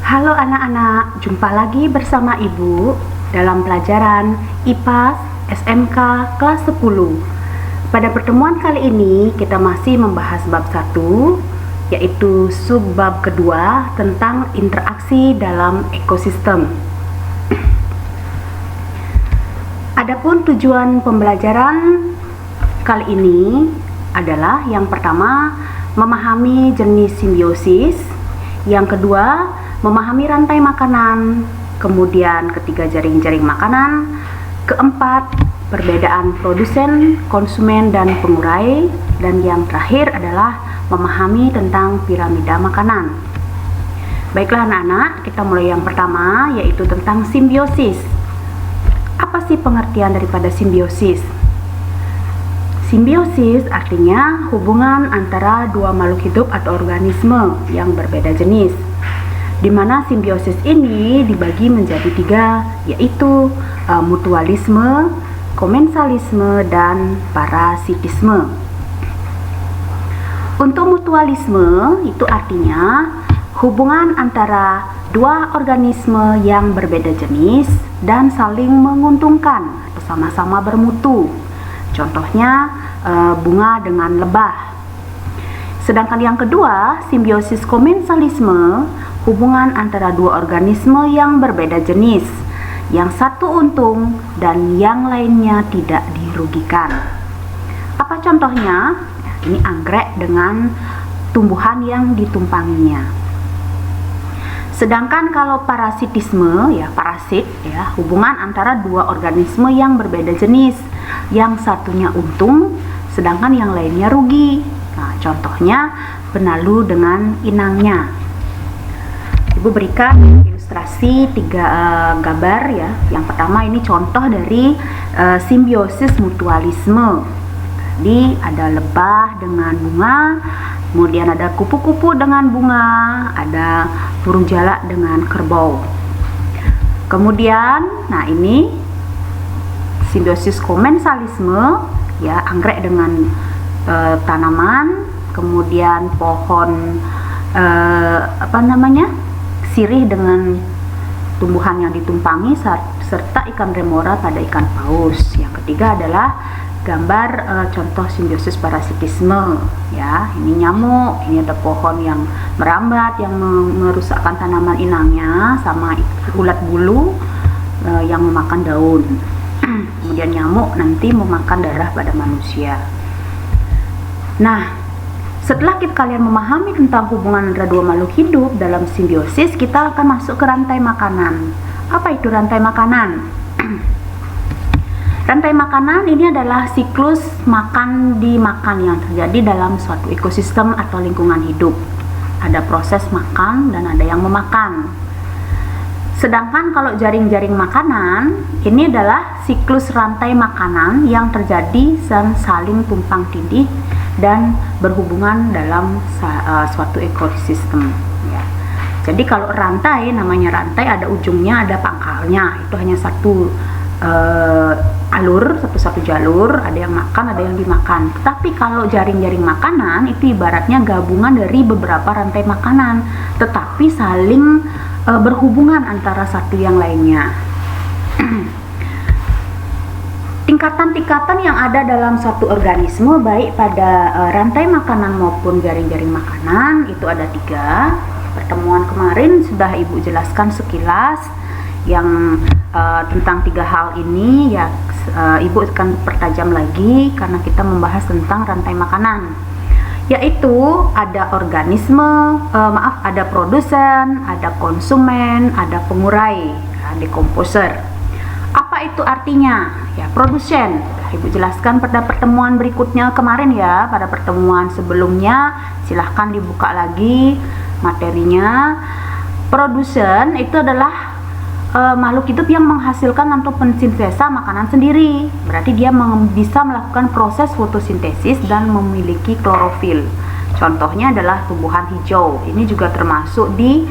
Halo anak-anak, jumpa lagi bersama Ibu dalam pelajaran IPA SMK kelas 10. Pada pertemuan kali ini kita masih membahas bab 1, yaitu subbab kedua tentang interaksi dalam ekosistem. Adapun tujuan pembelajaran kali ini adalah yang pertama, memahami jenis simbiosis, yang kedua, memahami rantai makanan, kemudian ketiga, jaring-jaring makanan, keempat, perbedaan produsen, konsumen, dan pengurai, dan yang terakhir adalah memahami tentang piramida makanan. Baiklah anak-anak, kita mulai yang pertama, yaitu tentang simbiosis. Apa sih pengertian daripada simbiosis? Simbiosis artinya hubungan antara dua makhluk hidup atau organisme yang berbeda jenis, di mana simbiosis ini dibagi menjadi 3, yaitu mutualisme, komensalisme, dan parasitisme. Untuk mutualisme itu artinya hubungan antara dua organisme yang berbeda jenis dan saling menguntungkan atau sama-sama bermutu. Contohnya bunga dengan lebah. Sedangkan yang kedua, simbiosis komensalisme, hubungan antara dua organisme yang berbeda jenis, yang satu untung dan yang lainnya tidak dirugikan. Apa contohnya? Ini anggrek dengan tumbuhan yang ditumpanginya. Sedangkan kalau parasitisme, parasit, hubungan antara dua organisme yang berbeda jenis, yang satunya untung, sedangkan yang lainnya rugi. Nah, contohnya benalu dengan inangnya. Ibu berikan ilustrasi 3 gambar ya. Yang pertama ini contoh dari simbiosis mutualisme. Tadi ada lebah dengan bunga, kemudian ada kupu-kupu dengan bunga, ada burung jalak dengan kerbau. Kemudian, nah ini simbiosis komensalisme, anggrek dengan tanaman, kemudian pohon sirih dengan tumbuhan yang ditumpangi, serta ikan remora pada ikan paus. Yang ketiga adalah gambar contoh simbiosis parasitisme, ini nyamuk, ini ada pohon yang merambat yang merusakkan tanaman inangnya, sama ulat bulu yang memakan daun. Kemudian nyamuk nanti memakan darah pada manusia. Nah, setelah kalian memahami tentang hubungan antara dua makhluk hidup dalam simbiosis, kita akan masuk ke rantai makanan. Apa itu rantai makanan? Rantai makanan ini adalah siklus makan dimakan yang terjadi dalam suatu ekosistem atau lingkungan hidup. Ada proses makan dan ada yang memakan. Sedangkan kalau jaring-jaring makanan, ini adalah siklus rantai makanan yang terjadi dan saling tumpang tindih dan berhubungan dalam suatu ekosistem. Jadi kalau rantai, namanya rantai, ada ujungnya, ada pangkalnya. Itu hanya satu alur, satu jalur, ada yang makan, ada yang dimakan. Tetapi kalau jaring-jaring makanan itu ibaratnya gabungan dari beberapa rantai makanan, tetapi saling berhubungan antara satu yang lainnya. Tingkatan-tingkatan yang ada dalam suatu organisme, baik pada rantai makanan maupun jaring-jaring makanan, itu ada 3. Pertemuan kemarin sudah Ibu jelaskan sekilas yang tentang 3 hal ini, Ibu akan pertajam lagi karena kita membahas tentang rantai makanan, yaitu ada organisme, ada produsen, ada konsumen, ada pengurai, decomposer. Apa itu artinya? Produsen, Ibu jelaskan pada pertemuan berikutnya kemarin pada pertemuan sebelumnya, silahkan dibuka lagi materinya. Produsen itu adalah makhluk hidup yang menghasilkan atau mensintesa makanan sendiri. Berarti dia bisa melakukan proses fotosintesis dan memiliki klorofil. Contohnya adalah tumbuhan hijau. Ini juga termasuk di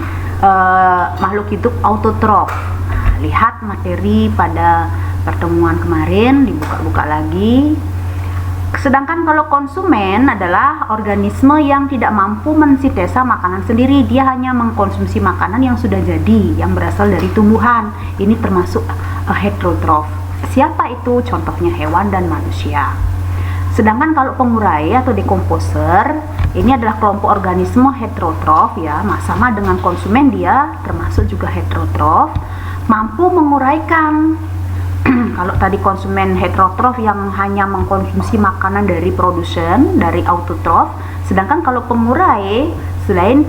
makhluk hidup autotrof. Lihat materi pada pertemuan kemarin, dibuka-buka lagi. Sedangkan kalau konsumen adalah organisme yang tidak mampu mensintesa makanan sendiri, dia hanya mengkonsumsi makanan yang sudah jadi, yang berasal dari tumbuhan. Ini termasuk heterotrof. Siapa itu? Contohnya hewan dan manusia. Sedangkan kalau pengurai atau decomposer, ini adalah kelompok organisme heterotrof ya, sama dengan konsumen, dia termasuk juga heterotrof, mampu menguraikan. Kalau tadi konsumen heterotrof yang hanya mengkonsumsi makanan dari produsen, dari autotrof, sedangkan kalau pengurai selain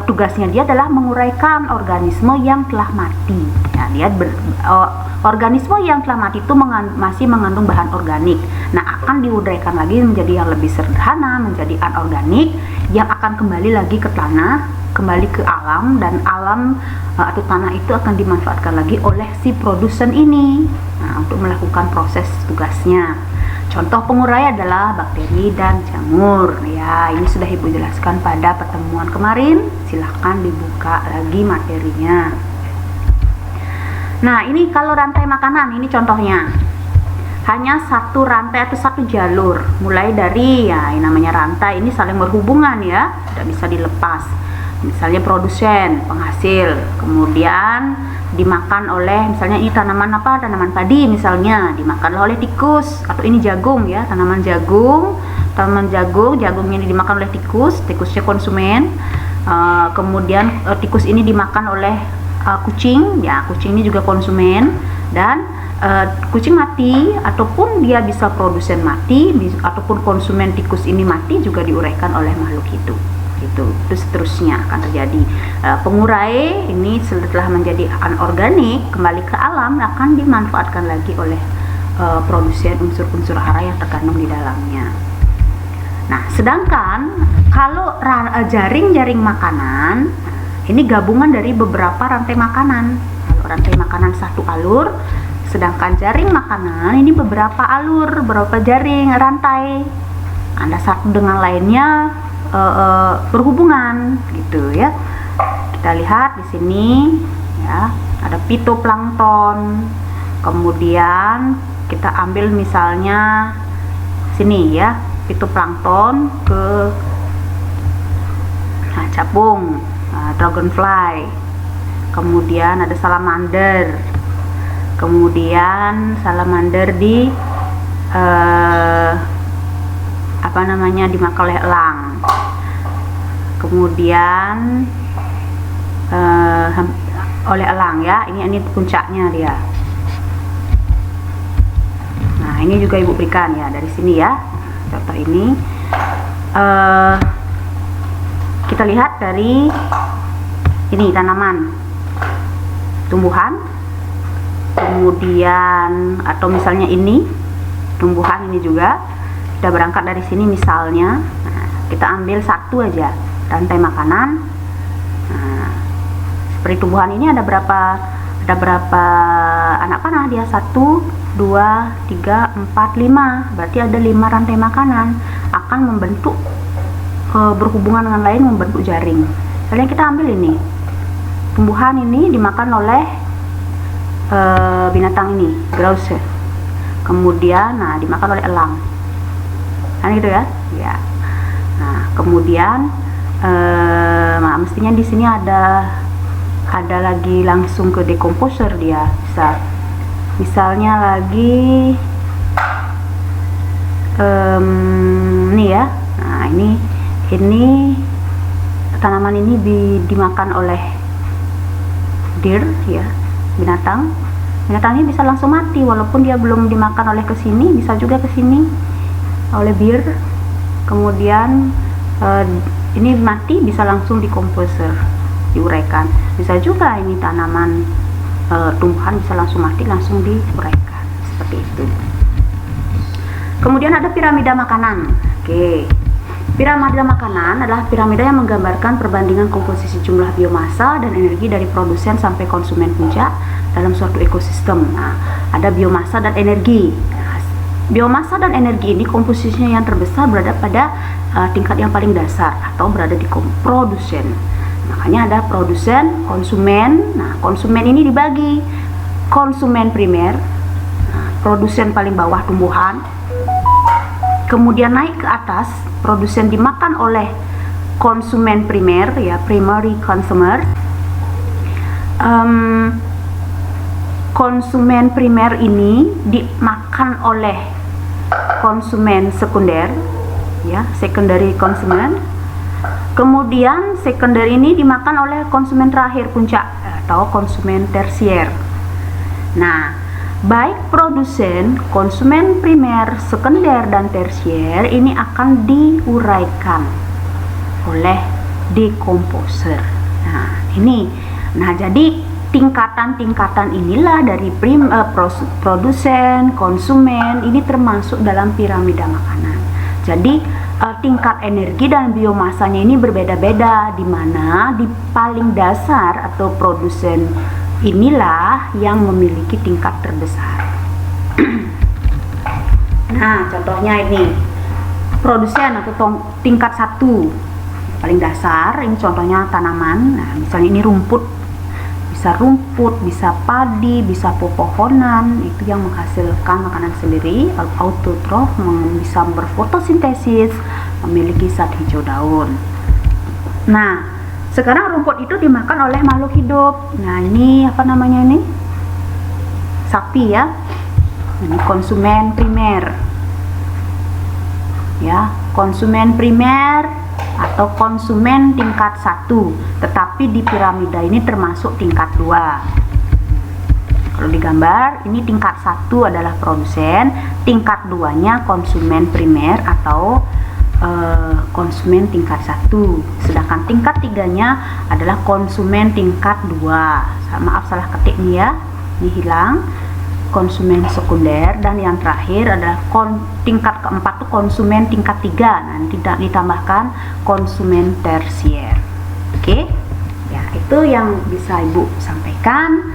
tugasnya dia adalah menguraikan organisme yang telah mati. Ya, dia organisme yang telah mati itu masih mengandung bahan organik. Nah, akan diuraikan lagi menjadi yang lebih sederhana, menjadi anorganik yang akan kembali lagi ke tanah, kembali ke alam, dan alam atau tanah itu akan dimanfaatkan lagi oleh si produsen ini untuk melakukan proses tugasnya. Contoh pengurai adalah bakteri dan jamur. Ya, ini sudah Ibu jelaskan pada pertemuan kemarin. Silahkan dibuka lagi materinya. Nah, ini kalau rantai makanan, ini contohnya. Hanya satu rantai atau satu jalur. Mulai dari, ya yang namanya rantai ini saling berhubungan ya, tidak bisa dilepas. Misalnya produsen, penghasil, kemudian dimakan oleh, misalnya ini tanaman apa, tanaman padi misalnya, dimakan oleh tikus, atau ini jagung ya, tanaman jagung ini dimakan oleh tikus, tikusnya konsumen. Kemudian tikus ini dimakan oleh kucing, ya kucing ini juga konsumen. Dan kucing mati, ataupun dia bisa produsen mati, ataupun konsumen tikus ini mati, juga diuraikan oleh makhluk itu. Itu seterusnya akan terjadi. Pengurai ini setelah menjadi anorganik kembali ke alam akan dimanfaatkan lagi oleh produsen unsur-unsur hara yang terkandung di dalamnya. Nah, sedangkan kalau jaring-jaring makanan ini gabungan dari beberapa rantai makanan. Kalau rantai makanan satu alur, sedangkan jaring makanan ini beberapa alur, beberapa jaring rantai. Ada satu dengan lainnya berhubungan gitu ya. Kita lihat di sini ya, ada fitoplankton. Kemudian kita ambil misalnya sini ya, fitoplankton ke capung, dragonfly. Kemudian ada salamander. Kemudian salamander di dimakan oleh elang. Kemudian oleh elang ya, ini puncaknya dia. Nah, ini juga Ibu berikan ya dari sini ya, contoh ini. Kita lihat dari ini tanaman, tumbuhan, kemudian atau misalnya ini tumbuhan, ini juga kita berangkat dari sini misalnya. Nah, kita ambil satu aja rantai makanan. Nah, seperti tumbuhan ini ada berapa anak panah dia? 1, 2, 3, 4, 5. Berarti ada 5 rantai makanan akan membentuk berhubungan dengan lain, membentuk jaring. Misalnya kita ambil ini tumbuhan, ini dimakan oleh binatang ini, grouse. Kemudian dimakan oleh elang. Kan gitu ya. Ya. Nah, kemudian mestinya di sini ada lagi langsung ke decomposer, dia bisa misalnya lagi ini ya. Nah, ini tanaman ini dimakan oleh deer ya, binatang ini bisa langsung mati walaupun dia belum dimakan oleh kesini, bisa juga kesini oleh bear. Kemudian ini mati, bisa langsung dikomposer, diuraikan. Bisa juga ini tanaman tumbuhan bisa langsung mati, langsung diuraikan, seperti itu. Kemudian ada piramida makanan. Oke, piramida makanan adalah piramida yang menggambarkan perbandingan komposisi jumlah biomasa dan energi dari produsen sampai konsumen puncak dalam suatu ekosistem. Nah, ada biomasa dan energi. Biomasa dan energi ini komposisinya yang terbesar berada pada tingkat yang paling dasar atau berada di produsen. Makanya ada produsen, konsumen. Nah, konsumen ini dibagi konsumen primer, produsen paling bawah tumbuhan, kemudian naik ke atas, produsen dimakan oleh konsumen primer, ya, primary consumer. Konsumen primer ini dimakan oleh konsumen sekunder, ya, secondary consumer. Kemudian sekunder ini dimakan oleh konsumen terakhir, puncak, atau konsumen tersier. Nah, baik produsen, konsumen primer, sekunder, dan tersier ini akan diuraikan oleh decomposer. Nah, ini. Nah, jadi tingkatan-tingkatan inilah dari produsen, konsumen, ini termasuk dalam piramida makanan. Jadi tingkat energi dan biomasanya ini berbeda-beda, di mana di paling dasar atau produsen inilah yang memiliki tingkat terbesar. Nah, contohnya ini produsen atau tingkat 1 paling dasar, ini contohnya tanaman. Nah, misalnya ini rumput, bisa rumput, bisa padi, bisa pepohonan, itu yang menghasilkan makanan sendiri. Autotrof bisa berfotosintesis, memiliki zat hijau daun. Nah, sekarang rumput itu dimakan oleh makhluk hidup. Nah, ini apa namanya ini? Sapi, ya. Ini konsumen primer. Ya, konsumen primer atau konsumen tingkat 1, tetapi di piramida ini termasuk tingkat 2. Kalau digambar, ini tingkat 1 adalah produsen, tingkat 2-nya konsumen primer atau konsumen tingkat 1, sedangkan tingkat 3-nya adalah konsumen tingkat 2. Maaf, salah ketik nih, ya, ini hilang, konsumen sekunder, dan yang terakhir adalah tingkat keempat itu konsumen tingkat 3. Nanti ditambahkan konsumen tersier. Oke, ya, itu yang bisa Ibu sampaikan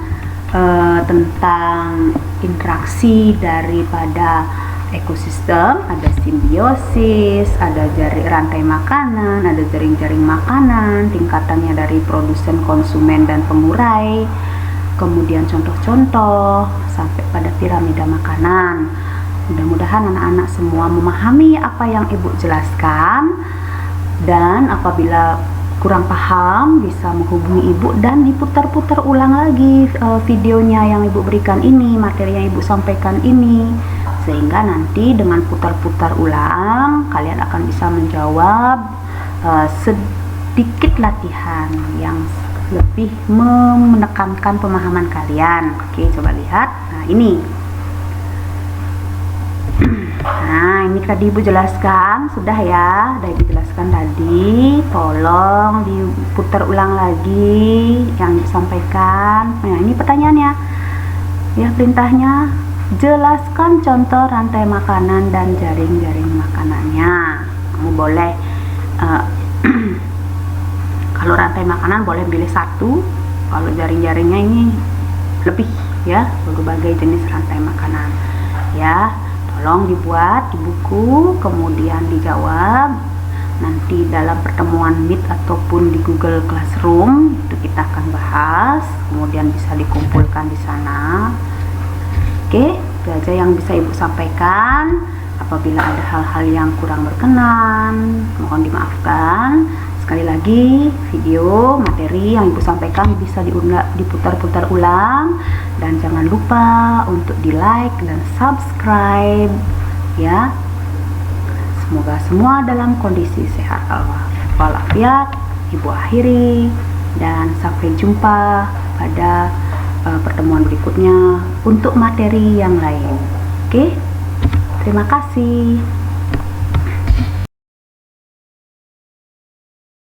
tentang interaksi daripada ekosistem. Ada simbiosis, ada rantai makanan, ada jaring-jaring makanan, tingkatannya dari produsen, konsumen, dan pemurai. Kemudian contoh-contoh sampai pada piramida makanan. Mudah-mudahan anak-anak semua memahami apa yang Ibu jelaskan, dan apabila kurang paham bisa menghubungi Ibu dan diputar-putar ulang lagi videonya yang Ibu berikan ini, materi yang Ibu sampaikan ini, sehingga nanti dengan putar-putar ulang kalian akan bisa menjawab sedikit latihan yang lebih menekankan pemahaman kalian. Oke, coba lihat. Nah, ini. Nah, ini tadi Ibu jelaskan, sudah ya, Ibu jelaskan tadi. Tolong diputar ulang lagi yang disampaikan. Nah, ini pertanyaannya. Ya, perintahnya, jelaskan contoh rantai makanan dan jaring-jaring makanannya. Kamu boleh kalau rantai makanan boleh pilih 1, kalau jaring-jaringnya ini lebih, ya, berbagai jenis rantai makanan. Ya, tolong dibuat di buku, kemudian dijawab. Nanti dalam pertemuan Meet ataupun di Google Classroom itu kita akan bahas, kemudian bisa dikumpulkan di sana. Oke, itu aja yang bisa Ibu sampaikan. Apabila ada hal-hal yang kurang berkenan, mohon dimaafkan. Sekali lagi, video materi yang Ibu sampaikan bisa diputar-putar ulang, dan jangan lupa untuk di like dan subscribe, ya. Semoga semua dalam kondisi sehat walafiat. Ibu akhiri, dan sampai jumpa pada pertemuan berikutnya untuk materi yang lain. Oke, terima kasih.